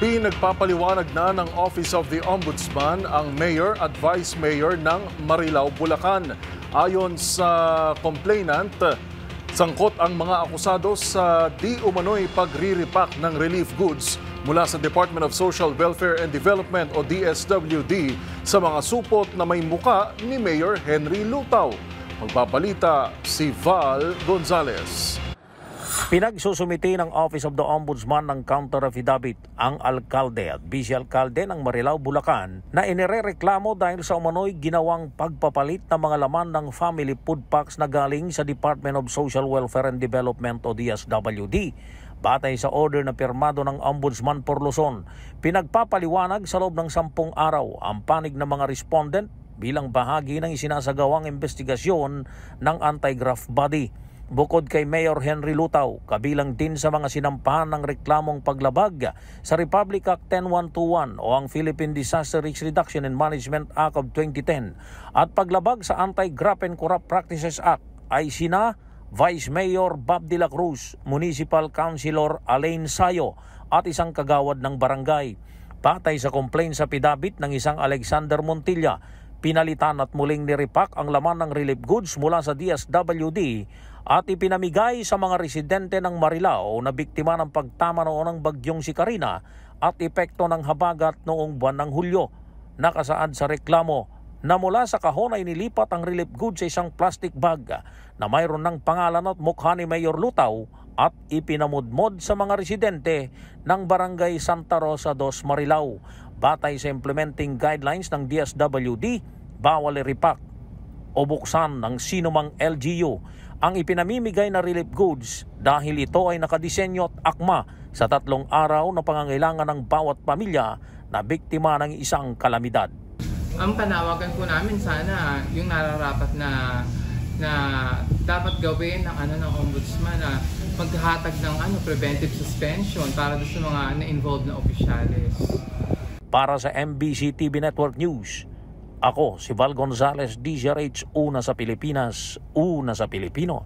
Pinagpapaliwanag na ng Office of the Ombudsman ang Mayor at Vice Mayor ng Marilao, Bulacan. Ayon sa complainant, sangkot ang mga akusado sa di umano'y pagre-repack ng relief goods mula sa Department of Social Welfare and Development o DSWD sa mga supot na may muka ni Mayor Henry Lutaw. Magbabalita si Val Gonzalez. Pinagsusumiti ng Office of the Ombudsman ng counter affidavit ang alkalde at vice-alkalde ng Marilao, Bulacan na inirereklamo dahil sa umano'y ginawang pagpapalit ng mga laman ng family food packs na galing sa Department of Social Welfare and Development o DSWD. Batay sa order na pirmado ng Ombudsman por Luzon, pinagpapaliwanag sa loob ng 10 araw ang panig ng mga respondent bilang bahagi ng isinasagawang investigasyon ng anti-graft body. Bukod kay Mayor Henry Lutaw, kabilang din sa mga sinampahan ng reklamong paglabag sa Republic Act 10121 o ang Philippine Disaster Risk Reduction and Management Act of 2010 at paglabag sa Anti-Graft and Corrupt Practices Act ay sina Vice Mayor Bob de la Cruz, Municipal Councilor Alain Sayo at isang kagawad ng barangay. Patay sa complaint sa affidavit ng isang Alexander Montilla, pinalitan at muling nirepack ang laman ng relief goods mula sa DSWD at ipinamigay sa mga residente ng Marilao na biktima ng pagtama noon ng bagyong si Karina at epekto ng habagat noong buwan ng Hulyo. Nakasaad sa reklamo na mula sa kahon ay nilipat ang relief goods sa isang plastic bag na mayroon ng pangalan at mukha ni Mayor Lutaw at ipinamudmod sa mga residente ng Barangay Santa Rosa 2, Marilao. Batay sa implementing guidelines ng DSWD, bawal i-repack o buksan ng sinumang LGU ang ipinamimigay na relief goods dahil ito ay nakadisenyo at akma sa 3 araw na pangangailangan ng bawat pamilya na biktima ng isang kalamidad. Ang panawagan po namin sana yung nararapat na dapat gawin ng ombudsman na maghahatag ng preventive suspension para sa mga na-involved na opisyales. Para sa MBC TV Network News, ako si Val Gonzalez, DZRH, una sa Pilipinas, una sa Pilipino.